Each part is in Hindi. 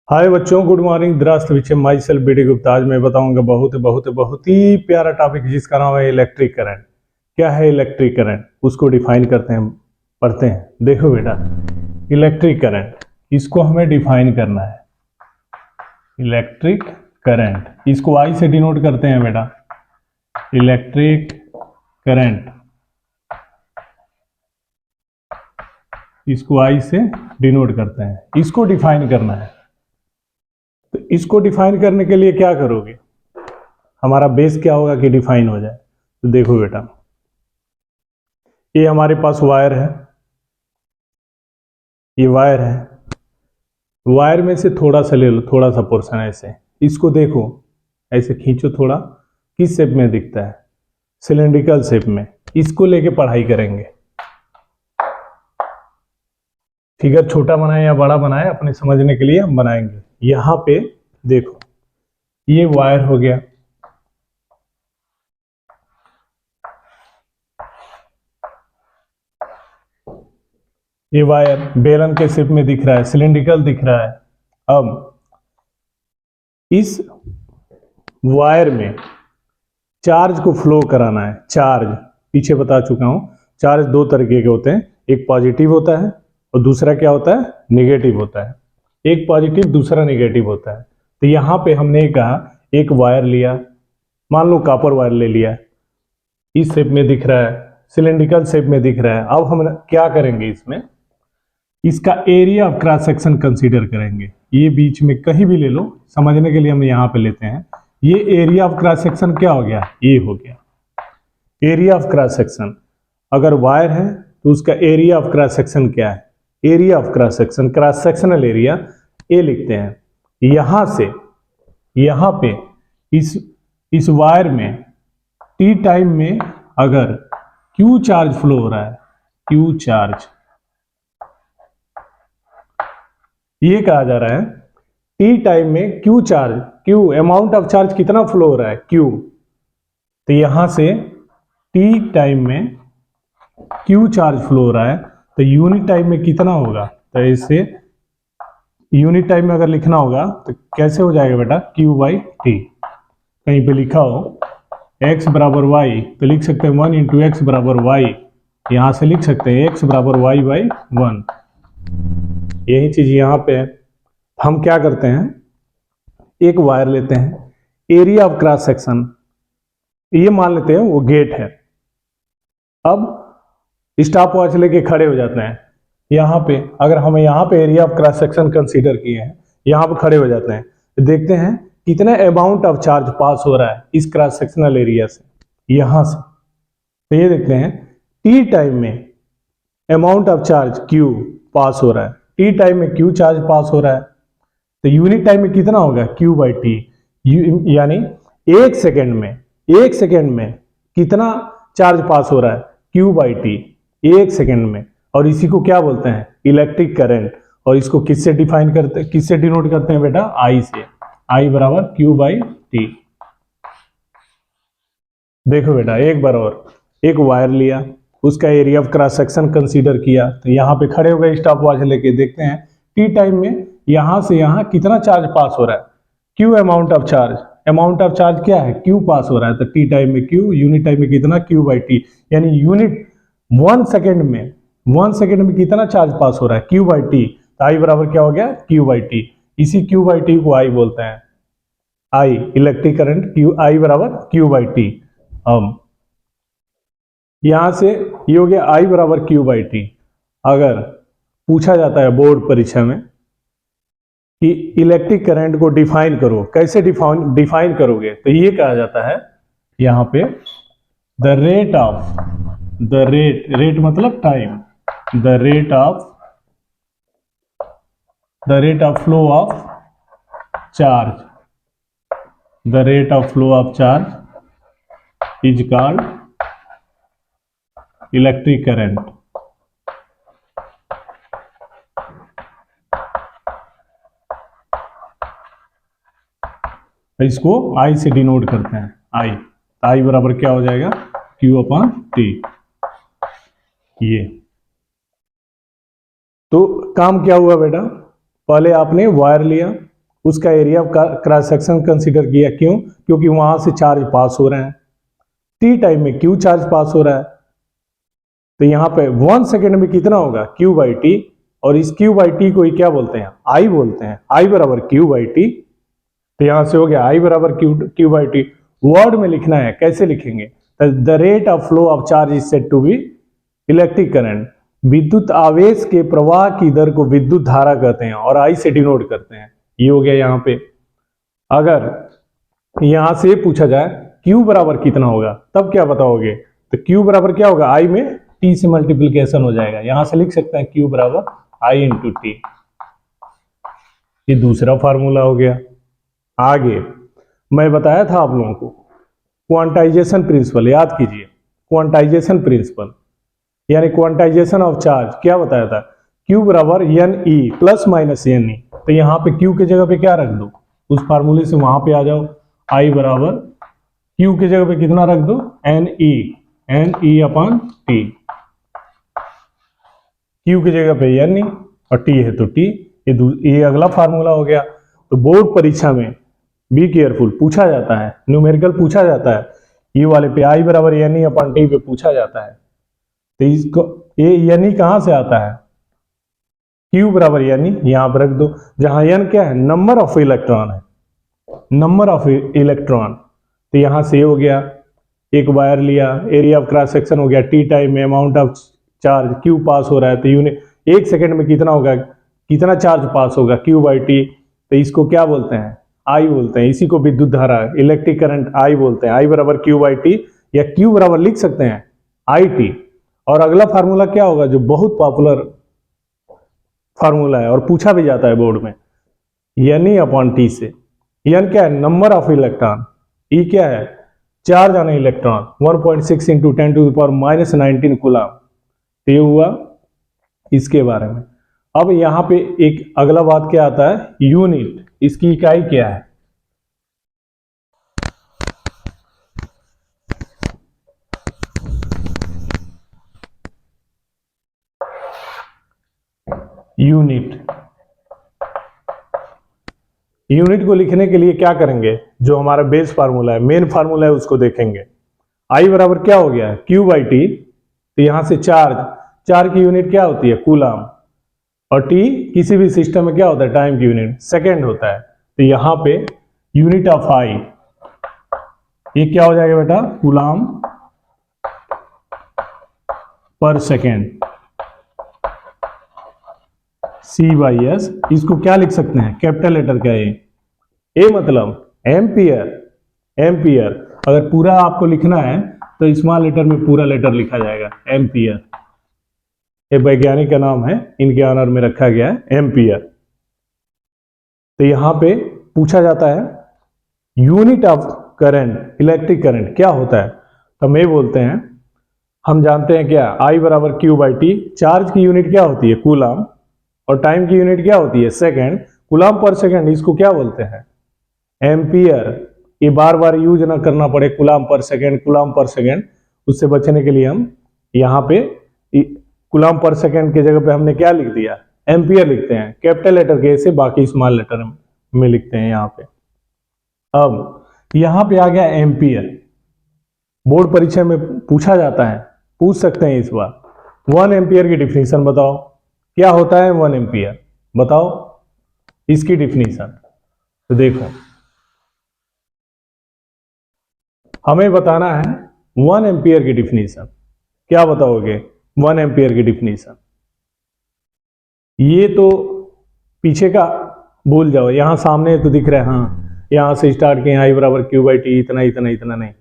हाय बच्चों, गुड मॉर्निंग। द्रास्तविचे माई सेल्फ बीडी गुप्ता। आज मैं बताऊंगा बहुत ही प्यारा टॉपिक जिसका नाम है इलेक्ट्रिक करंट। क्या है इलेक्ट्रिक करंट, उसको डिफाइन करते हैं, पढ़ते हैं। देखो बेटा, इलेक्ट्रिक करंट, इसको हमें डिफाइन करना है। इलेक्ट्रिक करंट इसको आई से डिनोट करते हैं बेटा। इलेक्ट्रिक करंट इसको आई से डिनोट करते हैं, इसको डिफाइन करना है। तो इसको डिफाइन करने के लिए क्या करोगे, हमारा बेस क्या होगा कि डिफाइन हो जाए। तो देखो बेटा, ये हमारे पास वायर है, ये वायर है। वायर में से थोड़ा सा ले लो, थोड़ा सा पोर्शन ऐसे, इसको देखो, ऐसे खींचो थोड़ा। किस शेप में दिखता है? सिलेंड्रिकल शेप में। इसको लेके पढ़ाई करेंगे। फिगर छोटा बनाए या बड़ा बनाए, अपने समझने के लिए हम बनाएंगे। यहां पे देखो, ये वायर हो गया, ये वायर बेलन के शेप में दिख रहा है, सिलेंड्रिकल दिख रहा है। अब इस वायर में चार्ज को फ्लो कराना है। चार्ज पीछे बता चुका हूं, चार्ज दो तरीके के होते हैं, एक पॉजिटिव होता है और दूसरा क्या होता है, निगेटिव होता है। एक पॉजिटिव, दूसरा निगेटिव होता है। तो यहां पे हमने कहा, एक वायर लिया, मान लो कॉपर वायर ले लिया, इस शेप में दिख रहा है, सिलेंड्रिकल शेप में दिख रहा है। अब हम क्या करेंगे, इसमें इसका area of cross section consider करेंगे। ये बीच में कहीं भी ले लो, समझने के लिए हम यहां पे लेते हैं। ये एरिया ऑफ क्रॉस सेक्शन क्या हो गया, ये हो गया एरिया ऑफ क्रॉस सेक्शन। अगर वायर है तो उसका एरिया ऑफ क्रॉस सेक्शन क्या है? Area of cross section, cross sectional area, A लिखते हैं। यहां से यहां पे इस वायर में टी टाइम में अगर क्यू चार्ज फ्लो हो रहा है, क्यू चार्ज, ये कहा जा रहा है टी टाइम में Q charge, Q amount of charge कितना फ्लो हो रहा है, क्यू। तो यहां से टी टाइम में क्यू चार्ज फ्लो हो रहा है, तो यूनिट टाइम में कितना होगा? तो ऐसे यूनिट टाइम में अगर लिखना होगा तो कैसे हो जाएगा बेटा, क्यू बाई टी। कहीं पे लिखा हो x बराबर y, तो लिख सकते हैं 1 इंटू एक्स बराबर वाई। यहां से लिख सकते हैं x बराबर y बाई 1। यही चीज यहां पे है। हम क्या करते हैं, एक वायर लेते हैं, एरिया ऑफ क्रॉस सेक्शन ये मान लेते हैं वो गेट है। अब स्टॉप वॉच लेके खड़े हो जाते हैं। यहां पे अगर हम यहां पे area of cross section consider किए हैं, यहां पे खड़े हो जाते हैं, तो देखते हैं कितने अमाउंट ऑफ चार्ज पास हो रहा है इस क्रॉस सेक्शनल एरिया से, यहां से। तो ये देखते हैं टी टाइम में amount of charge Q pass हो रहा है, टी टाइम में क्यू चार्ज पास हो रहा है। तो यूनिट टाइम में कितना होगा, क्यू बाई टी। यानी एक सेकेंड में कितना चार्ज पास हो रहा है, क्यू बाई टी, एक सेकेंड में। और इसी को क्या बोलते हैं, इलेक्ट्रिक करंट। और इसको किससे डिफाइन करते हैं, किससे डिनोट करते हैं बेटा, आई से। आई बराबर क्यू बाई टी। देखो बेटा, एक बार और, एक वायर लिया, उसका area of cross section consider किया, तो यहां पे खड़े हो गए स्टॉप वॉच लेके, देखते हैं टी टाइम में यहां से यहां कितना चार्ज पास हो रहा है, Q amount of charge. Amount of charge क्या है, क्यू पास हो रहा है, तो टी टाइम में क्यू, यूनिट टाइम में कितना, क्यू बाई टी। यानी यूनिट 1 सेकेंड में कितना चार्ज पास हो रहा है, क्यू बाई टी। तो आई बराबर क्या हो गया, क्यू बाई टी। इसी क्यू बाई टी को आई बोलते हैं, आई इलेक्ट्रिक करंट, क्यू आई बराबर क्यू बाई टी। अब यहां से ये हो गया आई बराबर क्यू बाई टी। अगर पूछा जाता है बोर्ड परीक्षा में कि इलेक्ट्रिक करंट को डिफाइन करो, कैसे डिफाइन करोगे, तो ये कहा जाता है यहां पे द रेट मतलब time, the rate of flow of charge, the rate of flow of charge is called electric current. इसको आई से डिनोट करते हैं, आई बराबर क्या हो जाएगा, क्यू अपॉन टी। ये तो काम क्या हुआ बेटा, पहले आपने वायर लिया, उसका एरिया क्रॉस सेक्शन कंसीडर किया। क्यों? क्योंकि वहां से चार्ज पास हो रहे हैं। टी टाइम में क्यू चार्ज पास हो रहा है, तो यहाँ पे 1 सेकेंड में कितना होगा? Q by T. और इस क्यू बाई टी को क्या बोलते हैं? आई बोलते हैं। आई बराबर क्यू बाई टी। तो यहां से हो गया आई बराबर क्यू बाई टी। वर्ड में लिखना है, कैसे लिखेंगे? The rate of flow of charge is said to be electric current. विद्युत आवेश के प्रवाह की दर को विद्युत धारा कहते हैं और आई से डिनोट करते हैं। ये हो गया यहाँ पे। अगर यहां से पूछा जाए Q बराबर कितना होगा, तब क्या बताओगे? तो Q बराबर क्या होगा? I में T से मल्टीप्लीकेशन हो जाएगा। यहां से लिख सकते हैं Q बराबर I इंटू टी। ये दूसरा फार्मूला हो गया। आगे मैं बताया था आप लोगों को क्वांटाइजेशन प्रिंसिपल, याद कीजिए। क्वांटाइजेशन प्रिंसिपल यानी क्वांटाइजेशन ऑफ चार्ज क्या बताया था? Q बराबर n e plus minus n e. तो यहाँ पे Q की जगह पे क्या रख दो? उस फार्मूले से वहां पे आ जाओ। I बराबर Q की जगह पे कितना रख दो? एन ई अपॉन टी। Q की जगह पे एन ई और T है तो T। ये अगला फार्मूला हो गया। तो बोर्ड परीक्षा में बी केयरफुल, पूछा जाता है, न्यूमेरिकल पूछा जाता है, ये वाले पे आई बराबर एन ई अपॉन टी पे पूछा जाता है। तो इसको ये एन ई कहां से आता है? Q बराबर एन ई यहां पर रख दो, जहां एन क्या है? नंबर ऑफ इलेक्ट्रॉन है, नंबर ऑफ इलेक्ट्रॉन। तो यहां से हो गया, एक वायर लिया, एरिया ऑफ क्रॉस सेक्शन हो गया, टी टाइम में अमाउंट ऑफ चार्ज Q पास हो रहा है, तो यूनिट 1 सेकेंड में कितना होगा, कितना चार्ज पास होगा? Q by T. तो इसको क्या बोलते हैं? आई बोलते हैं। इसी को विद्युत धारा, इलेक्ट्रिक करंट आई बोलते हैं। आई बराबर Q बाई टी या Q बराबर लिख सकते हैं आई टी। और अगला फार्मूला क्या होगा जो बहुत पॉपुलर फार्मूला है और पूछा भी जाता है बोर्ड में, एन ई अपॉन टी से। एन क्या है? Number of electron. ई क्या है? Charge on electron. 1.6 into 10 to the power minus 19 coulomb. ये हुआ इसके बारे में। अब यहां पे एक अगला बात क्या आता है? यूनिट। इसकी इकाई क्या है? यूनिट। यूनिट को लिखने के लिए क्या करेंगे? जो हमारा बेस फार्मूला है, मेन फार्मूला है, उसको देखेंगे। आई बराबर क्या हो गया? Q by T. तो यहां से चार्ज की यूनिट क्या होती है? कूलम। और टी किसी भी सिस्टम में क्या होता है? टाइम की यूनिट सेकेंड होता है। तो यहां पे यूनिट ऑफ आई ये क्या हो जाएगा बेटा? Coulomb per second. C by S. इसको क्या लिख सकते हैं? कैपिटल लेटर का ए मतलब एम्पियर। अगर पूरा आपको लिखना है तो स्मॉल लेटर में पूरा लेटर लिखा जाएगा, एम्पियर। ये वैज्ञानिक का नाम है, इनके ऑनर में रखा गया है एम्पियर। तो यहां पे पूछा जाता है unit of current, electric current क्या होता है? तो हम ये बोलते हैं, हम जानते हैं क्या? आई बराबर Q बाई टी। चार्ज की यूनिट क्या होती है? कूलम। और टाइम की यूनिट क्या होती है? सेकेंड। कूलम पर सेकेंड, इसको क्या बोलते हैं? एम्पियर। ये बार बार यूज ना करना पड़े, कूलम पर सेकेंड, उससे बचने के लिए हम यहाँ पे कूलम पर सेकेंड के जगह पे हमने क्या लिख दिया? एम्पियर लिखते हैं, कैपिटल लेटर के से, बाकी स्मॉल लेटर में लिखते हैं यहाँ पे। अब यहाँ पे आ गया एम्पियर। बोर्ड परीक्षा में पूछा जाता है, पूछ सकते हैं इस बार। 1 एम्पियर की डिफिनीशन बताओ, क्या होता है 1 एम्पियर? बताओ इसकी डिफिनीशन। तो देखो, हमें बताना है 1 एम्पियर की डिफिनीशन। क्या बताओगे 1 एम्पियर की डिफिनीशन? ये तो पीछे का भूल जाओ, यहां सामने तो दिख रहा है, हाँ यहां से स्टार्ट किए, आई बराबर Q बाई टी, इतना इतना इतना नहीं।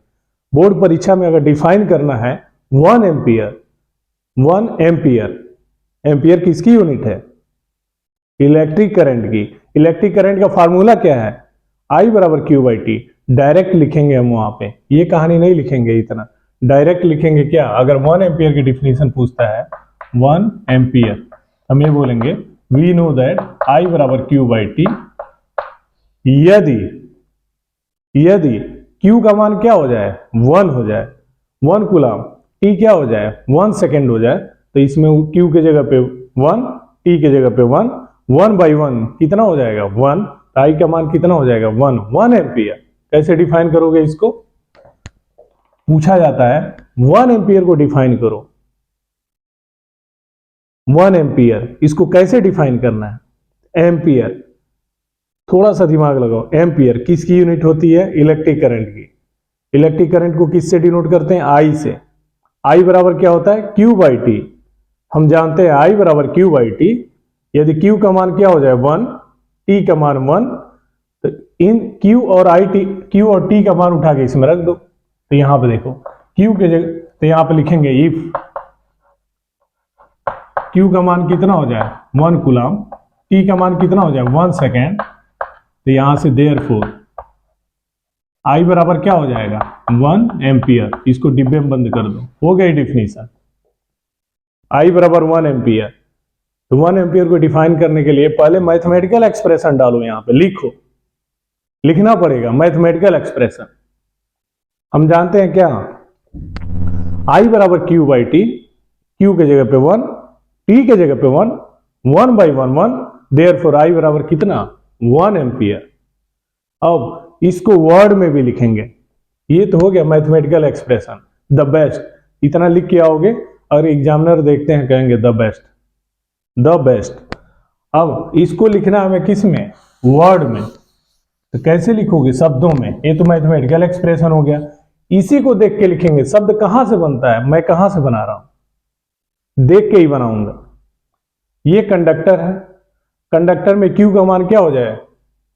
बोर्ड परीक्षा में अगर डिफाइन करना है 1 एम्पियर, एम्पियर किसकी यूनिट है? इलेक्ट्रिक करंट की। इलेक्ट्रिक करंट का फार्मूला क्या है? आई बराबर Q बाई टी। डायरेक्ट लिखेंगे हम वहां पे, ये कहानी नहीं लिखेंगे, इतना डायरेक्ट लिखेंगे। क्या? अगर 1 एम्पियर की डिफिनीशन पूछता है 1 एम्पियर, हम ये बोलेंगे वी नो दैट आई बराबर Q बाई टी। यदि Q का मान क्या हो जाए? 1 हो जाए, 1 कूलम, T क्या हो जाए? 1 सेकेंड हो जाए, तो इसमें Q के जगह पे 1, T के जगह पे 1 बाई 1 कितना हो जाएगा? 1। आई का मान कितना हो जाएगा 1 एम्पियर। कैसे डिफाइन करोगे इसको, पूछा जाता है 1 एम्पियर को डिफाइन करो। 1 एम्पियर इसको कैसे डिफाइन करना है, एम्पियर, थोड़ा सा दिमाग लगाओ। एम्पियर किसकी यूनिट होती है, इलेक्ट्रिक करंट की। इलेक्ट्रिक करंट को किससे डिनोट करते हैं, आई से। आई बराबर क्या होता है, क्यू बाई टी। हम जानते हैं आई बराबर क्यू बाई टी। यदि क्यू का मान क्या हो जाए 1, टी का मान 1, तो इन क्यू और आई टी, क्यू और टी का मान उठा के इसमें रख दो। तो यहां पे देखो क्यू के जगह, तो यहां पे लिखेंगे इफ क्यू का मान कितना हो जाए 1 कूलम, टी का मान कितना हो जाए 1 सेकेंड, तो यहां से देयरफॉर आई बराबर क्या हो जाएगा 1 एम्पियर। इसको डिब्बे में बंद कर दो, हो गई डिफिनीशन। आई बराबर 1 एम्पियर। तो 1 एम्पियर को डिफाइन करने के लिए पहले मैथमेटिकल एक्सप्रेशन डालो, यहां पे लिखो, लिखना पड़ेगा मैथमेटिकल एक्सप्रेशन। हम जानते हैं क्या, आई बराबर क्यू बाई टी, क्यू के जगह पे 1, टी के जगह पे 1, 1 बाई 1 1, देयरफॉर आई बराबर कितना 1 एम्पियर। अब इसको वर्ड में भी लिखेंगे। ये तो हो गया मैथमेटिकल एक्सप्रेशन, द बेस्ट। इतना लिख के आओगे और एग्जामिनर देखते हैं कहेंगे द बेस्ट, द बेस्ट। अब इसको लिखना हमें किस में, वर्ड में। तो कैसे लिखोगे, शब्दों में। ये तो मैथमेटिकल एक्सप्रेशन हो गया, इसी को देख के लिखेंगे। शब्द कहां से बनता है, मैं कहां से बना रहा हूं, देख के ही बनाऊंगा। ये कंडक्टर है, कंडक्टर में क्यू का मान क्या हो जाए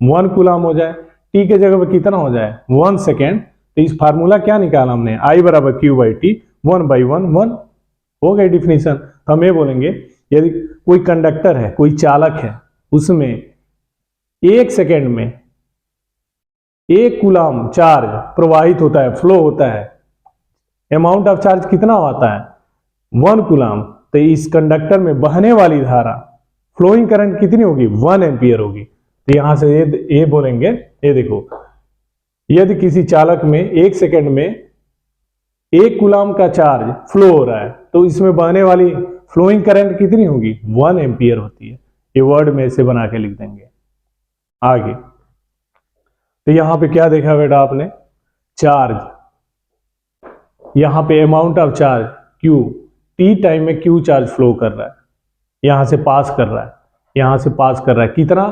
1 कूलम हो जाए, टी के जगह पे कितना हो जाए 1 सेकेंड। तो इस फार्मूला क्या निकाला हमने, आई बराबर क्यू बाई टी, 1 बाई 1 1, हो गई डिफिनीशन। तो हम ये बोलेंगे यदि कोई कंडक्टर है, कोई चालक है, उसमें 1 सेकेंड में 1 कूलम चार्ज प्रवाहित होता है, फ्लो होता है। अमाउंट ऑफ चार्ज कितना आता है 1 कूलम। तो इस कंडक्टर में बहने वाली धारा, फ्लोइंग करंट कितनी होगी 1 एम्पियर होगी। तो यहां से ये बोलेंगे, ये देखो, यदि किसी चालक में 1 सेकेंड में 1 कूलम का चार्ज फ्लो हो रहा है, तो इसमें बहने वाली फ्लोइंग करंट कितनी होगी 1 एम्पियर होती है। ये वर्ड में से बना के लिख देंगे आगे। तो यहां पे क्या देखा बेटा आपने, चार्ज, यहां पे amount of charge Q, T time में क्यू चार्ज फ्लो कर रहा है, यहां से पास कर रहा है, यहां से पास कर रहा है, कितना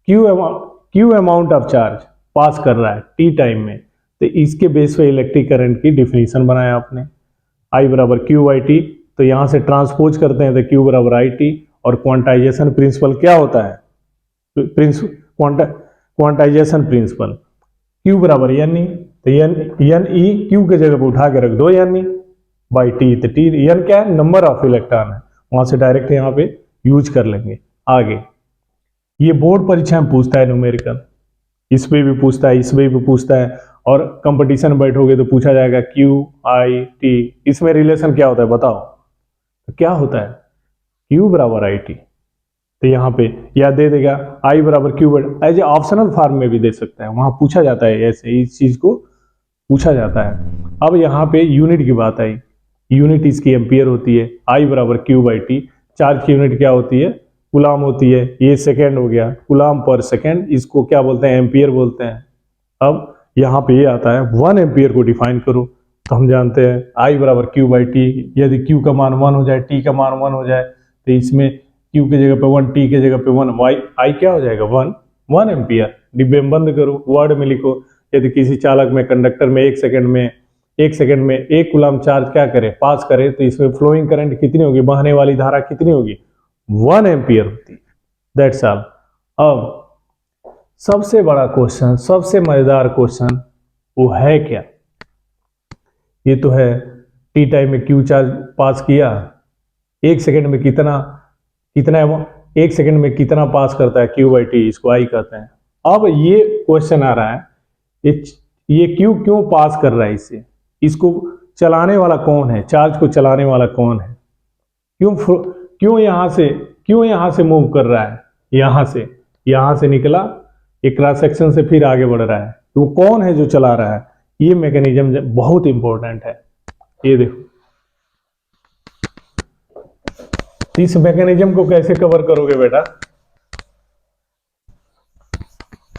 क्यू अमाउंट ऑफ चार्ज पास कर रहा है टी टाइम में। तो इसके बेस पे इलेक्ट्रिक करंट की डिफिनीशन बनाया आपने, आई बराबर क्यू बाई टी। तो यहां से ट्रांसपोज करते हैं तो क्यू बराबर आई टी। और क्वांटाइजेशन प्रिंसिपल क्या होता है, क्वांटाइजेशन प्रिंसिपल क्यू बराबर एन ई। तो एन ई क्यू के जगह पर उठा के रख दो एन ई बाई टी। तो टी एन क्या है, नंबर ऑफ इलेक्ट्रॉन है, वहां से डायरेक्ट यहाँ पे यूज कर लेंगे। आगे ये बोर्ड परीक्षा में पूछता है न्यूमेरिकल, इस पे भी पूछता है, इस पे भी पूछता है, और कंपटीशन में बैठोगे तो पूछा जाएगा क्यू आई टी, इसमें रिलेशन क्या होता है बताओ। तो क्या होता है क्यू बराबर आई टी। तो यहाँ पे या दे देगा आई बराबर Q, as a optional form में भी दे सकता है, वहां पूछा जाता है, ऐसे इस चीज को पूछा जाता है। अब यहाँ पे यूनिट की बात आई, यूनिट इसकी एम्पियर होती है, आई बराबर क्यू बाई टी। चार्ज की यूनिट क्या होती है, कूलम होती है। ये सेकेंड हो गया, कूलम पर सेकेंड, इसको क्या बोलते हैं, एम्पियर बोलते हैं। अब यहाँ पे ये आता है 1 एम्पियर को डिफाइन करो। तो हम जानते हैं आई बराबर क्यू बाई टी। यदि क्यू का मान 1 हो जाए, टी का मान 1 हो जाए, तो इसमें क्यू के जगह पे 1, टी के जगह पे 1, वाई आई क्या हो जाएगा 1 एम्पियर। डिब्बे में बंद करो, वर्ड में लिखो। यदि किसी चालक में, कंडक्टर में 1 सेकेंड में 1 कूलम चार्ज क्या करे, पास करे, तो इसमें फ्लोइंग करंट कितनी होगी, बहने वाली धारा कितनी होगी 1 एम्पियर होती है। That's all. अब सबसे बड़ा क्वेश्चन, सबसे मजेदार क्वेश्चन वो है क्या, ये तो है टी टाइम में क्यू चार्ज पास किया, 1 सेकेंड में कितना 1 सेकेंड में कितना पास करता है क्यू बाई टी, इसको आई कहते हैं। अब ये क्वेश्चन आ रहा है, ये क्यू क्यों पास कर रहा है इससे, इसको चलाने वाला कौन है, चार्ज को चलाने वाला कौन है, क्यों यहां से मूव कर रहा है, यहां से निकला, एक क्रॉस सेक्शन से फिर आगे बढ़ रहा है, तो वो कौन है जो चला रहा है। ये मैकेनिज्म बहुत इंपॉर्टेंट है। ये देखो, इस मैकेनिज्म को कैसे कवर करोगे बेटा,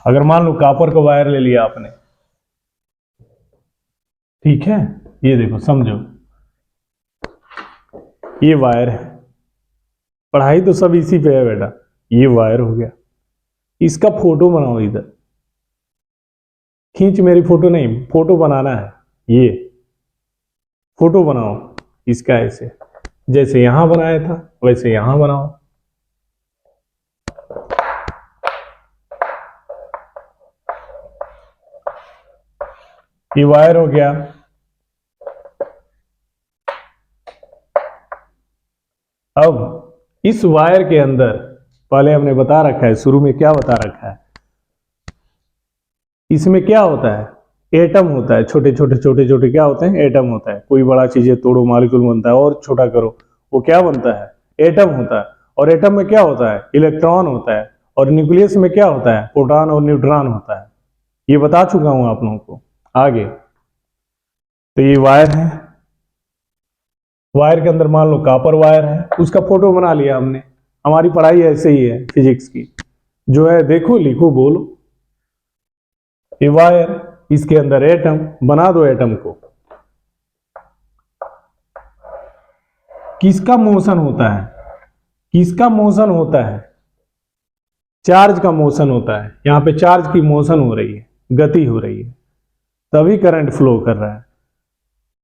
अगर मान लो कॉपर का वायर ले लिया आपने, ठीक है, ये देखो समझो, ये वायर है, पढ़ाई तो सब इसी पे है बेटा। ये वायर हो गया, इसका फोटो बनाओ, इधर खींच मेरी फोटो नहीं, फोटो बनाना है, ये फोटो बनाओ इसका, ऐसे जैसे यहां बनाया था वैसे यहां बनाओ। ये वायर हो गया। अब इस वायर के अंदर पहले हमने बता रखा है, शुरू में क्या बता रखा है, इसमें क्या होता है, एटम होता है, छोटे छोटे छोटे छोटे क्या होते हैं, एटम होता है। कोई बड़ा चीजें तोड़ो मॉलिक्यूल बनता है, और छोटा करो वो क्या बनता है, एटम होता है। और एटम में क्या होता है, इलेक्ट्रॉन होता है। और न्यूक्लियस में क्या होता है, प्रोटॉन और न्यूट्रॉन होता है। ये बता चुका हूं आप लोगों को आगे। तो ये वायर है, वायर के अंदर मान लो कॉपर वायर है, उसका फोटो बना लिया हमने। हमारी पढ़ाई ऐसे ही है फिजिक्स की, जो है देखो लिखो बोलो। ये वायर, इसके अंदर एटम, बना दो एटम को। किसका मोशन होता है, किसका मोशन होता है, चार्ज का मोशन होता है। यहां पे चार्ज की मोशन हो रही है, गति हो रही है, तभी करंट फ्लो कर रहा है।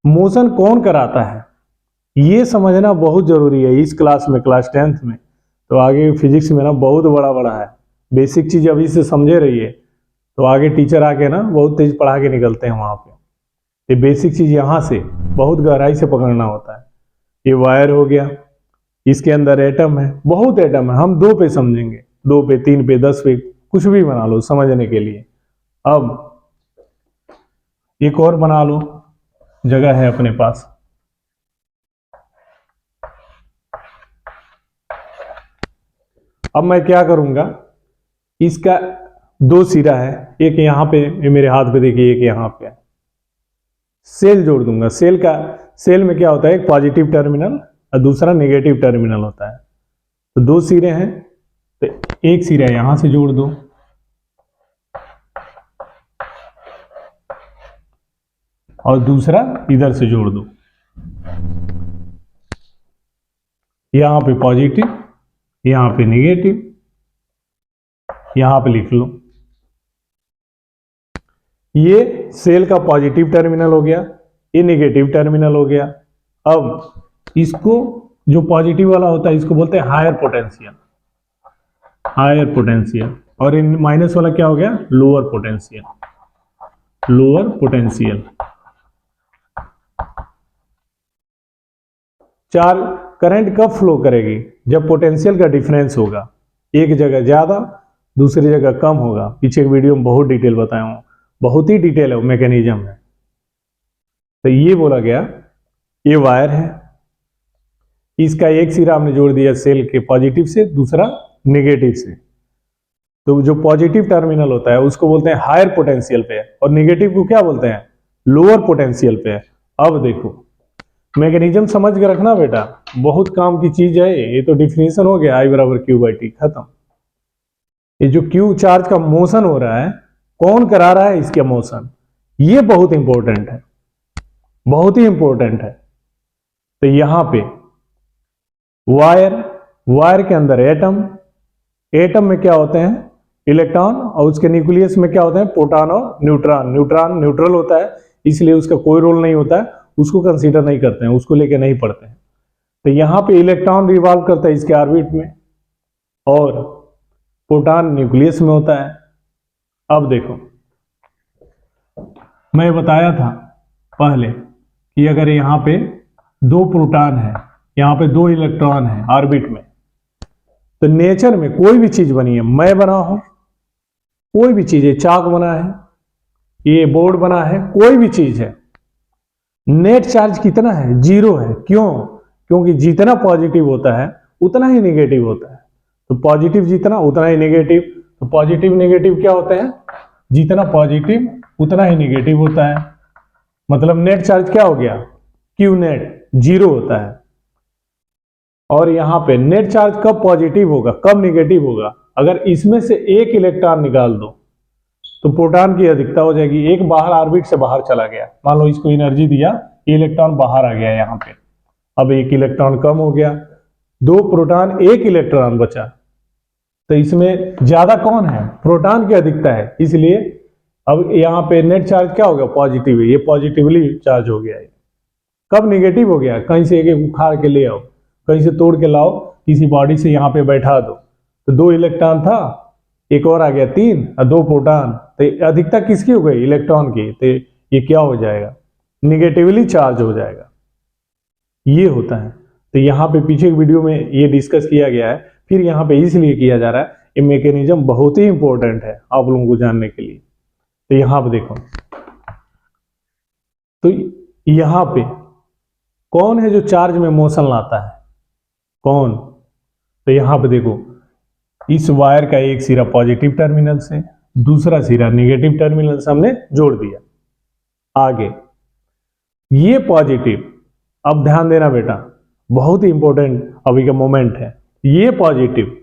मोशन कौन कराता है, ये समझना बहुत जरूरी है इस क्लास में, क्लास 10th में। तो आगे फिजिक्स में ना बहुत बड़ा बड़ा है, बेसिक चीज अभी से समझे रहिए, तो आगे टीचर आके ना बहुत तेज पढ़ा के निकलते हैं वहां पे। ये बेसिक चीज यहां से बहुत गहराई से पकड़ना होता है। ये वायर हो गया, इसके अंदर एटम है, बहुत एटम है, हम 2 पे समझेंगे, 2 पे, 3 पे, 10 पे, कुछ भी बना लो समझने के लिए। अब एक और बना लो, जगह है अपने पास। अब मैं क्या करूंगा, इसका 2 सिरा है, एक यहां पे, ये मेरे हाथ पे देखिए, एक यहां पे है। सेल जोड़ दूंगा। सेल में क्या होता है, एक पॉजिटिव टर्मिनल और दूसरा नेगेटिव टर्मिनल होता है। तो 2 सिरे हैं, तो एक सिरा यहां से जोड़ दो और दूसरा इधर से जोड़ दो। यहां पे पॉजिटिव, यहां पे नेगेटिव, यहां पे लिख लो। ये सेल का पॉजिटिव टर्मिनल हो गया, ये नेगेटिव टर्मिनल हो गया। अब इसको, जो पॉजिटिव वाला होता है, इसको बोलते हैं हायर पोटेंशियल, हायर पोटेंशियल। और इन माइनस वाला क्या हो गया, लोअर पोटेंशियल, लोअर पोटेंशियल। चार, करंट कब फ्लो करेगी, जब पोटेंशियल का डिफरेंस होगा, एक जगह ज्यादा दूसरी जगह कम होगा। पीछे एक वीडियो में बहुत डिटेल बताया हूं, बहुत ही डिटेल है, मैकेनिज्म है। तो ये बोला गया, ये वायर है, इसका एक सिरा हमने जोड़ दिया सेल के पॉजिटिव से, दूसरा नेगेटिव से। तो जो पॉजिटिव टर्मिनल होता है उसको बोलते हैं हायर पोटेंशियल पे, और नेगेटिव को क्या बोलते हैं, लोअर पोटेंशियल पे। अब देखो, मैकेनिज्म समझ के रखना बेटा, बहुत काम की चीज है ये। तो डिफिनेशन हो गया, I बराबर क्यू बाई टी, खत्म। ये जो क्यू चार्ज का मोशन हो रहा है, कौन करा रहा है इसका मोशन, ये बहुत इंपॉर्टेंट है, बहुत ही इंपॉर्टेंट है। तो यहां पे वायर, वायर के अंदर एटम, एटम में क्या होते हैं, इलेक्ट्रॉन, और उसके न्यूक्लियस में क्या होते हैं, प्रोटॉन और न्यूट्रॉन। न्यूट्रॉन न्यूट्रल होता है, इसलिए उसका कोई रोल नहीं होता है, उसको कंसीडर नहीं करते हैं, उसको लेके नहीं पढ़ते हैं। तो यहां पे इलेक्ट्रॉन रिवॉल्व करता है इसके ऑर्बिट में, और प्रोटॉन न्यूक्लियस में होता है। अब देखो, मैं बताया था पहले कि अगर यहां पे 2 प्रोटॉन है, यहां पे 2 इलेक्ट्रॉन है ऑर्बिट में, तो नेचर में कोई भी चीज बनी है, मैं बना हूं, कोई भी चीज है, चाक बना है, ये बोर्ड बना है, कोई भी चीज है, नेट चार्ज कितना है, 0 है। क्यों, क्योंकि जितना पॉजिटिव होता है उतना ही नेगेटिव होता है। तो पॉजिटिव जितना उतना ही नेगेटिव, तो पॉजिटिव नेगेटिव क्या होते हैं, जितना पॉजिटिव उतना ही नेगेटिव होता है। मतलब नेट चार्ज क्या हो गया, क्यू नेट 0 होता है। और यहां पे नेट चार्ज कब पॉजिटिव होगा, कब नेगेटिव होगा, अगर इसमें से एक इलेक्ट्रॉन निकाल दो, तो प्रोटॉन की अधिकता हो जाएगी, एक बाहर ऑर्बिट से बाहर चला गया, मान लो इसको एनर्जी दिया, इलेक्ट्रॉन बाहर आ गया यहाँ पे, अब एक इलेक्ट्रॉन कम हो गया, 2 प्रोटॉन 1 इलेक्ट्रॉन बचा, तो इसमें ज्यादा कौन है, प्रोटॉन की अधिकता है, इसलिए अब यहाँ पे नेट चार्ज क्या होगा, पॉजिटिव है, ये पॉजिटिवली चार्ज हो गया है। कब निगेटिव हो गया, कहीं से एक उखाड़ के ले आओ, कहीं से तोड़ के लाओ, किसी बॉडी से यहाँ पे बैठा दो, तो 2 इलेक्ट्रॉन था, एक और आ गया 3 और 2 प्रोटॉन, तो अधिकता किसकी हो गई, इलेक्ट्रॉन की, तो ये क्या हो जाएगा, निगेटिवली चार्ज हो जाएगा, ये होता है। तो यहाँ पे पीछे वीडियो में ये डिस्कस किया गया है, फिर यहाँ पे इसलिए किया जा रहा है, ये मैकेनिज्म बहुत ही इंपॉर्टेंट है आप लोगों को जानने के लिए। तो यहाँ पे देखो, तो यहाँ पे कौन है जो चार्ज में मोशन लाता है, कौन, तो यहाँ पे देखो, इस वायर का एक सिरा पॉजिटिव टर्मिनल से, दूसरा सिरा नेगेटिव टर्मिनल से हमने जोड़ दिया, आगे ये पॉजिटिव, अब ध्यान देना बेटा, बहुत ही इंपॉर्टेंट अभी का मोमेंट है, ये पॉजिटिव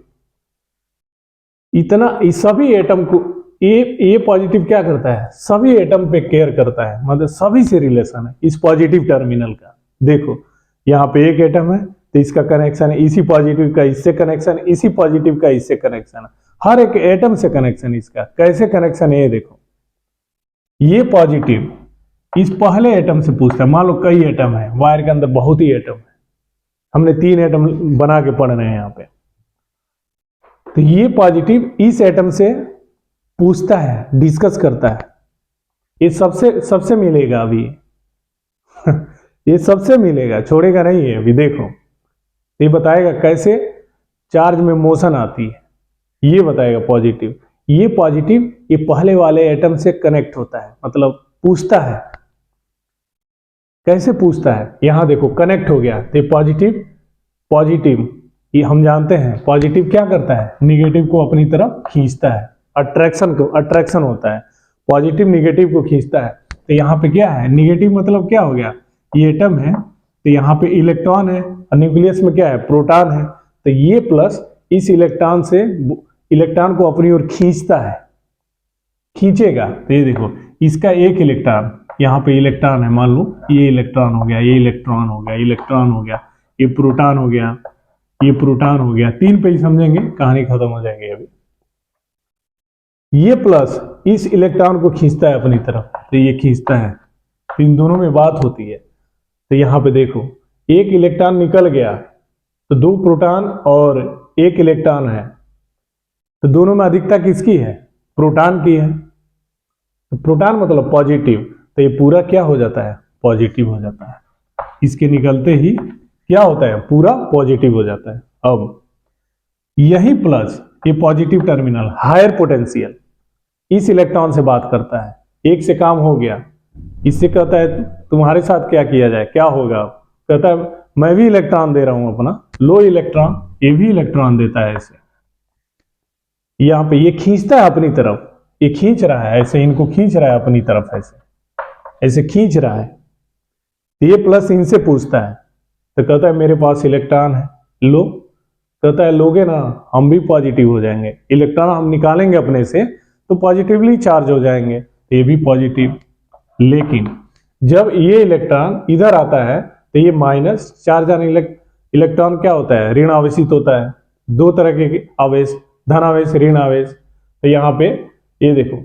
इतना इस सभी एटम को, ये पॉजिटिव क्या करता है, सभी एटम पे केयर करता है, मतलब सभी से रिलेशन है इस पॉजिटिव टर्मिनल का। देखो यहाँ पे एक एटम है, तो इसका कनेक्शन है, इसी पॉजिटिव का इससे कनेक्शन है, इसी पॉजिटिव का इससे कनेक्शन है, हर एक एटम से कनेक्शन इसका, कैसे कनेक्शन है ये देखो, ये पॉजिटिव इस पहले एटम से पूछता है, मान लो कई एटम है, वायर के अंदर बहुत ही एटम है, हमने 3 एटम बना के पढ़ रहे हैं यहाँ पे, तो ये पॉजिटिव इस एटम से पूछता है, डिस्कस करता है, ये सबसे मिलेगा अभी ये सबसे मिलेगा, छोड़ेगा नहीं है अभी, देखो ये बताएगा कैसे चार्ज में मोशन आती है, ये बताएगा पॉजिटिव, ये पॉजिटिव ये पहले वाले एटम से कनेक्ट होता है, मतलब पूछता है, कैसे पूछता है, यहां देखो कनेक्ट हो गया, तो पॉजिटिव ये हम जानते हैं, पॉजिटिव क्या करता है, निगेटिव को अपनी तरफ खींचता है, अट्रैक्शन होता है, पॉजिटिव निगेटिव को खींचता है, तो यहाँ पे क्या है, निगेटिव मतलब क्या हो गया, ये एटम है, तो यहाँ पे इलेक्ट्रॉन है, और न्यूक्लियस में क्या है, प्रोटॉन है, तो ये प्लस इस इलेक्ट्रॉन से इलेक्ट्रॉन को अपनी ओर खींचता है, खींचेगा, तो ये देखो इसका एक इलेक्ट्रॉन, यहाँ पे इलेक्ट्रॉन है, मान लो ये इलेक्ट्रॉन हो गया, ये इलेक्ट्रॉन हो गया, इलेक्ट्रॉन हो गया, ये प्रोटॉन हो गया, ये प्रोटॉन हो गया, 3 पे ही समझेंगे, कहानी खत्म हो जाएगी अभी। ये प्लस इस इलेक्ट्रॉन को खींचता है अपनी तरफ, तो ये खींचता है, तो इन दोनों में बात होती है, तो यहाँ पे देखो एक इलेक्ट्रॉन निकल गया, तो 2 प्रोटॉन और 1 इलेक्ट्रॉन है, तो दोनों में अधिकता किसकी है, प्रोटॉन की है, तो प्रोटॉन मतलब पॉजिटिव, तो ये पूरा क्या हो जाता है, पॉजिटिव हो जाता है, इसके निकलते ही क्या होता है, पूरा पॉजिटिव हो जाता है। अब यही प्लस ये पॉजिटिव टर्मिनल हायर पोटेंशियल इस इलेक्ट्रॉन से बात करता है, एक से काम हो गया, इससे कहता है तुम्हारे साथ क्या किया जाए, क्या होगा, कहता है मैं भी इलेक्ट्रॉन दे रहा हूं अपना, लो इलेक्ट्रॉन, ये भी इलेक्ट्रॉन देता है ऐसे, यहाँ पे ये खींचता है अपनी तरफ, ये खींच रहा है ऐसे, इनको खींच रहा है अपनी तरफ, ऐसे खींच रहा है, ये प्लस इनसे पूछता है, तो कहता है मेरे पास इलेक्ट्रॉन है, लो, कहता है लोगे ना, हम भी पॉजिटिव हो जाएंगे, इलेक्ट्रॉन हम निकालेंगे अपने से तो पॉजिटिवली चार्ज हो जाएंगे, तो ये भी पॉजिटिव, लेकिन जब ये इलेक्ट्रॉन इधर आता है तो ये माइनस चार्ज आने, इलेक्ट्रॉन क्या होता है, ऋण आवेशित होता है, 2 तरह के आवेश, धन आवेश, ऋण आवेश, तो यहाँ पे ये देखो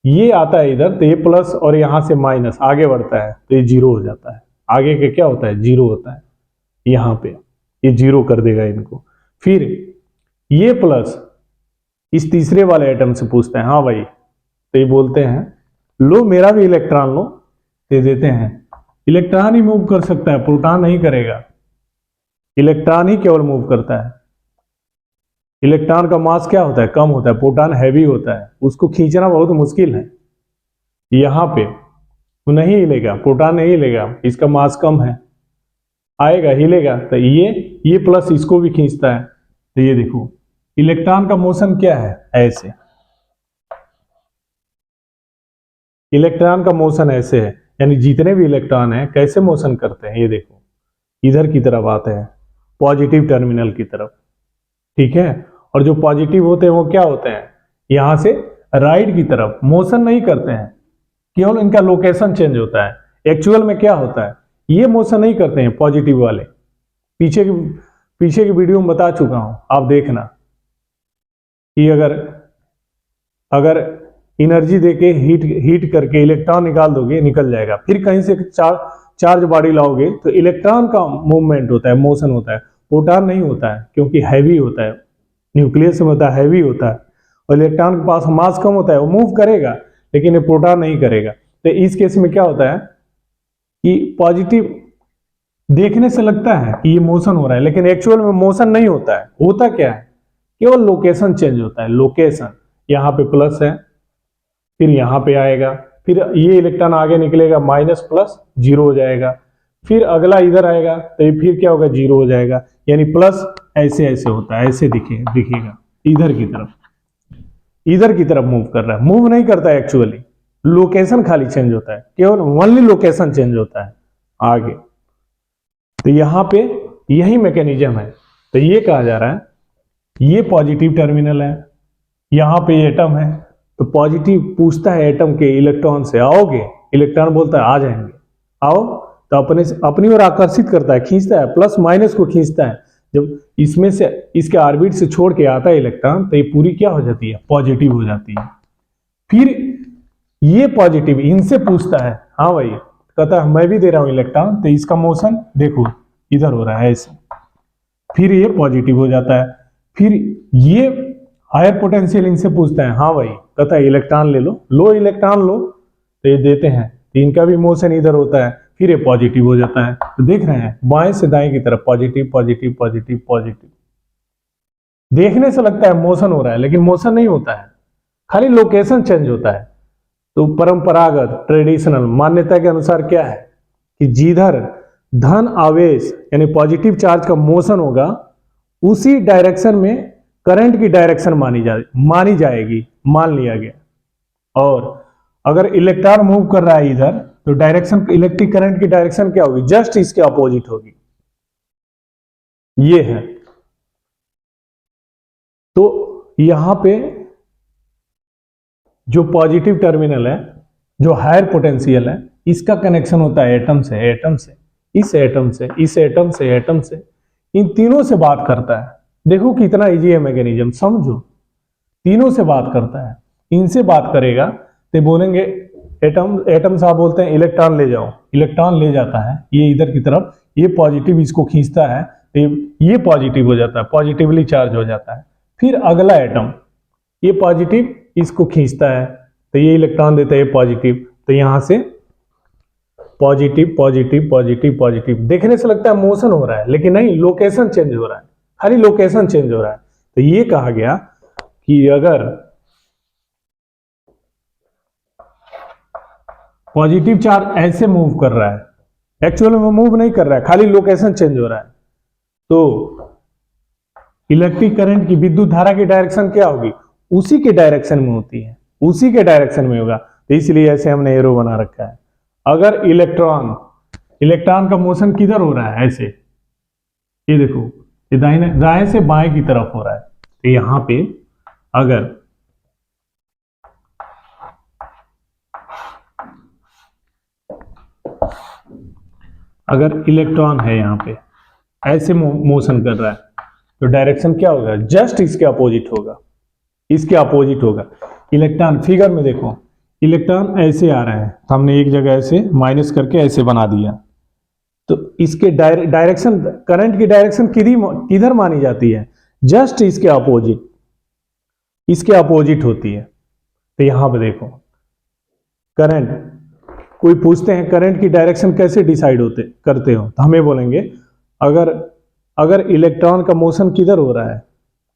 ये आता है इधर, तो ये प्लस और यहाँ से माइनस आगे बढ़ता है, तो ये 0 हो जाता है, आगे के क्या होता है, 0 होता है, यहाँ पे ये 0 कर देगा इनको। फिर ये प्लस इस तीसरे वाले एटम से पूछते हैं, हाँ भाई, तो ये बोलते हैं लो मेरा भी इलेक्ट्रॉन लो, दे देते हैं, इलेक्ट्रॉन ही मूव कर सकता है, प्रोटॉन नहीं करेगा, इलेक्ट्रॉन ही केवल मूव करता है, इलेक्ट्रॉन का मास क्या होता है, कम होता है, प्रोटॉन हैवी होता है, उसको खींचना बहुत मुश्किल है, यहाँ पे तो नहीं हिलेगा, प्रोटॉन नहीं हिलेगा, इसका मास कम है, आएगा हिलेगा, तो ये प्लस इसको भी खींचता है, तो ये देखो इलेक्ट्रॉन का मोशन क्या है, ऐसे, इलेक्ट्रॉन का मोशन ऐसे है, यानी जितने भी इलेक्ट्रॉन है कैसे मोशन करते हैं, ये देखो इधर की तरफ आते हैं, पॉजिटिव टर्मिनल की तरफ, ठीक है, और जो पॉजिटिव होते हैं वो क्या होते हैं, यहां से राइट की तरफ मोशन नहीं करते हैं, केवल इनका लोकेशन चेंज होता है। एक्चुअल में क्या होता है, ये मोशन नहीं करते हैं पॉजिटिव वाले। पीछे की वीडियो में बता चुका हूं, आप देखना कि अगर एनर्जी देके हीट करके इलेक्ट्रॉन निकाल दोगे, निकल जाएगा। फिर कहीं से चार्ज बॉडी लाओगे तो इलेक्ट्रॉन का मूवमेंट होता है, मोशन होता है। प्रोटॉन नहीं होता है क्योंकि हैवी होता है, न्यूक्लियस में होता है, हैवी होता है, और इलेक्ट्रॉन के पास मास कम होता है, वो मूव करेगा, लेकिन ये प्रोटॉन नहीं करेगा। तो इस केस में क्या होता है कि पॉजिटिव देखने से लगता है कि ये मोशन हो रहा है, लेकिन एक्चुअल में मोशन नहीं होता है। होता क्या है, केवल लोकेशन चेंज होता है। लोकेशन यहाँ पे प्लस है, फिर यहाँ पे आएगा, फिर ये इलेक्ट्रॉन आगे निकलेगा, माइनस प्लस जीरो हो जाएगा, फिर अगला इधर आएगा तो ये फिर क्या होगा, जीरो हो जाएगा। यानी प्लस ऐसे ऐसे होता है, ऐसे दिखेगा इधर की तरफ मूव कर रहा है। मूव नहीं करता है एक्चुअली, लोकेशन खाली चेंज होता है, केवल ओनली लोकेशन चेंज होता है आगे। तो यहां पे यही मैकेनिज्म है। तो ये कहा जा रहा है ये पॉजिटिव टर्मिनल है, यहां पे एटम है, तो पॉजिटिव पूछता है एटम के इलेक्ट्रॉन से, आओगे? इलेक्ट्रॉन बोलता है आ जाएंगे, आओ। तो अपनी ओर आकर्षित करता है, खींचता है, प्लस माइनस को खींचता है। जब इसमें से इसके ऑर्बिट से छोड़ के आता है इलेक्ट्रॉन, तो ये पूरी क्या हो जाती है, पॉजिटिव हो जाती है। फिर ये पॉजिटिव इनसे पूछता है, हाँ भाई, कहता है मैं भी दे रहा हूं इलेक्ट्रॉन, तो इसका मोशन देखो इधर हो रहा है ऐसे, फिर ये पॉजिटिव हो जाता है। फिर ये हायर पोटेंशियल इनसे पूछता है, हाँ भाई, कहता है इलेक्ट्रॉन ले लो इलेक्ट्रॉन लो, तो ये देते हैं, तो इनका भी मोशन इधर होता है, फिर ये पॉजिटिव हो जाता है। तो देख रहे हैं बाएं से दाएं की तरफ पॉजिटिव पॉजिटिव पॉजिटिव पॉजिटिव। देखने से लगता है मोशन हो रहा है, लेकिन मोशन नहीं होता है, खाली लोकेशन चेंज होता है। तो परंपरागत ट्रेडिशनल मान्यता के अनुसार क्या है कि जिधर धन आवेश यानी पॉजिटिव चार्ज का मोशन होगा, उसी डायरेक्शन में करंट की डायरेक्शन मानी जाएगी, मान लिया गया। और अगर इलेक्ट्रॉन मूव कर रहा है इधर, तो डायरेक्शन, इलेक्ट्रिक करंट की डायरेक्शन क्या होगी, जस्ट इसके अपोजिट होगी। ये है। तो यहां पे जो पॉजिटिव टर्मिनल है, जो हायर पोटेंशियल है, इसका कनेक्शन होता है एटम से, इस एटम से, इस एटम से, एटम से, इन तीनों से बात करता है। देखो कितना इजी है मैकेनिज्म, समझो। तीनों से बात करता है, इनसे बात करेगा तो बोलेंगे एटम साहब बोलते हैं इलेक्ट्रॉन ले जाओ, इलेक्ट्रॉन ले जाता है ये इधर की तरफ, ये पॉजिटिव इसको खींचता है, तो ये पॉजिटिव हो जाता है, पॉजिटिवली चार्ज हो जाता है। फिर अगला एटम, ये पॉजिटिव इसको खींचता है, तो ये इलेक्ट्रॉन देता है, ये पॉजिटिव, तो यहां से पॉजिटिव पॉजिटिव पॉजिटिव पॉजिटिव। देखने से लगता है मोशन हो रहा है, लेकिन नहीं, लोकेशन चेंज हो रहा है, खाली लोकेशन चेंज हो रहा है। तो ये कहा गया कि अगर पॉजिटिव चार्ज ऐसे मूव कर रहा है, एक्चुअल में मूव नहीं कर रहा है, खाली लोकेशन चेंज हो रहा है, तो इलेक्ट्रिक करंट की, विद्युत धारा की डायरेक्शन क्या होगी, उसी के डायरेक्शन में होती है, उसी के डायरेक्शन में होगा। तो इसलिए ऐसे हमने एरो बना रखा है। अगर इलेक्ट्रॉन का मोशन किधर हो रहा है, ऐसे, ये देखो, ये दाएं से बाएं की तरफ हो रहा है। तो यहां पे अगर इलेक्ट्रॉन है यहां पे ऐसे मोशन कर रहा है, तो डायरेक्शन क्या होगा, जस्ट इसके अपोजिट होगा, इसके अपोजिट होगा। इलेक्ट्रॉन फिगर में देखो, इलेक्ट्रॉन ऐसे आ रहा है, तो हमने एक जगह ऐसे माइनस करके ऐसे बना दिया, तो इसके डायरेक्शन, करंट की डायरेक्शन किधर मानी जाती है, जस्ट इसके अपोजिट, इसके अपोजिट होती है। तो यहां पे देखो करंट, कोई पूछते हैं करंट की डायरेक्शन कैसे डिसाइड करते हो, तो हमें बोलेंगे अगर इलेक्ट्रॉन का मोशन किधर हो रहा है,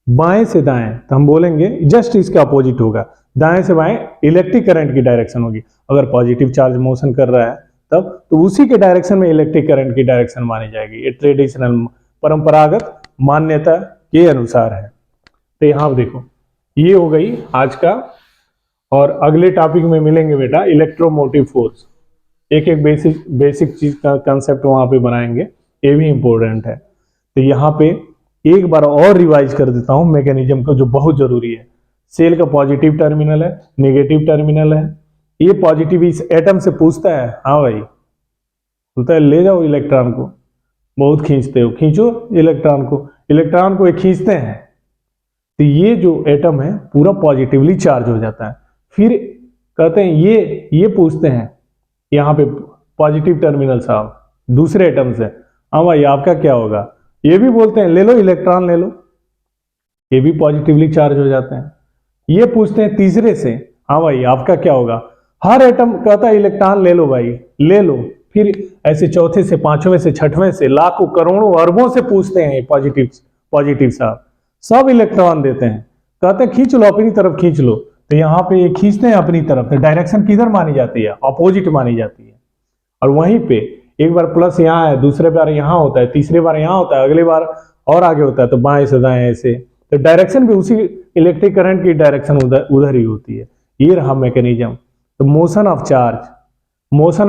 बाएं से दाएं, तो हम बोलेंगे जस्ट इसके अपोजिट होगा, दाएं से बाएं इलेक्ट्रिक करंट की डायरेक्शन होगी। अगर पॉजिटिव चार्ज मोशन कर रहा है तब, तो उसी के डायरेक्शन में इलेक्ट्रिक करंट की डायरेक्शन मानी जाएगी। ये ट्रेडिशनल परंपरागत मान्यता के अनुसार है। तो यहां देखो, ये हो गई आज का, और अगले टॉपिक में मिलेंगे बेटा इलेक्ट्रोमोटिव फोर्स, एक एक बेसिक चीज का कंसेप्ट वहां पे बनाएंगे, ये भी इंपॉर्टेंट है। तो यहाँ पे एक बार और रिवाइज कर देता हूं मैकेनिज्म को, जो बहुत जरूरी है। सेल का पॉजिटिव टर्मिनल है, नेगेटिव टर्मिनल है। ये पॉजिटिव इस एटम से पूछता है, हाँ भाई, बोलता है ले जाओ इलेक्ट्रॉन को, बहुत खींचते हो, खींचो इलेक्ट्रॉन को ये खींचते हैं, तो ये जो एटम है पूरा पॉजिटिवली चार्ज हो जाता है। फिर कहते हैं ये पूछते हैं यहाँ पे पॉजिटिव टर्मिनल साहब दूसरे एटम से, हाँ भाई आपका क्या होगा, ये भी बोलते हैं ले लो इलेक्ट्रॉन ले लो, ये भी पॉजिटिवली चार्ज हो जाते हैं। ये पूछते हैं तीसरे से, हाँ भाई आपका क्या होगा, हर एटम कहता है इलेक्ट्रॉन ले लो भाई ले लो। फिर ऐसे चौथे से पांचवें से छठवें से लाखों करोड़ों अरबों से पूछते हैं पॉजिटिव साहब, सब इलेक्ट्रॉन देते हैं, कहते हैं खींच लो अपनी तरफ खींच लो। तो यहाँ पे ये खींचते हैं अपनी तरफ, तो डायरेक्शन किधर मानी जाती है, अपोजिट मानी जाती है। और वहीं पे एक बार प्लस यहाँ है, दूसरे बार यहाँ होता है, तीसरे बार यहाँ होता है, अगली बार और आगे होता है, तो बाएं से दाएं ऐसे, तो डायरेक्शन भी उसी इलेक्ट्रिक करंट की डायरेक्शन उधर ही होती है। ये रहा मैकेनिज्म। तो मोशन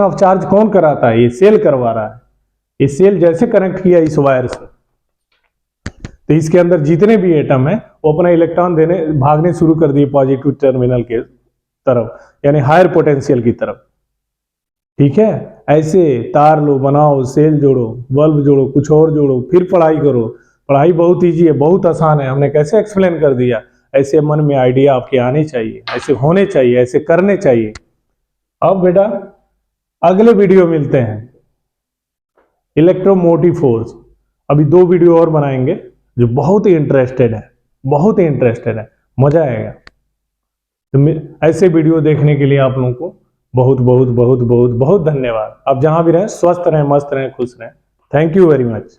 ऑफ चार्ज कौन कराता है, ये सेल करवा रहा है। ये सेल जैसे कनेक्ट किया इस वायर से, तो इसके अंदर जितने भी एटम है वो अपना इलेक्ट्रॉन भागने शुरू कर दिए पॉजिटिव टर्मिनल के तरफ, यानी हायर पोटेंशियल की तरफ। ठीक है, ऐसे तार लो, बनाओ, सेल जोड़ो, बल्ब जोड़ो, कुछ और जोड़ो, फिर पढ़ाई करो। पढ़ाई बहुत ईजी है, बहुत आसान है, हमने कैसे एक्सप्लेन कर दिया। ऐसे मन में आइडिया आपके आने चाहिए, ऐसे होने चाहिए, ऐसे करने चाहिए। अब बेटा अगले वीडियो मिलते हैं, इलेक्ट्रोमोटिव फोर्स। अभी 2 वीडियो और बनाएंगे जो बहुत ही इंटरेस्टेड है, मजा आएगा। तो ऐसे वीडियो देखने के लिए आप लोगों को बहुत बहुत बहुत बहुत बहुत धन्यवाद। आप जहां भी रहें स्वस्थ रहें, मस्त रहें, खुश रहें। Thank you very much.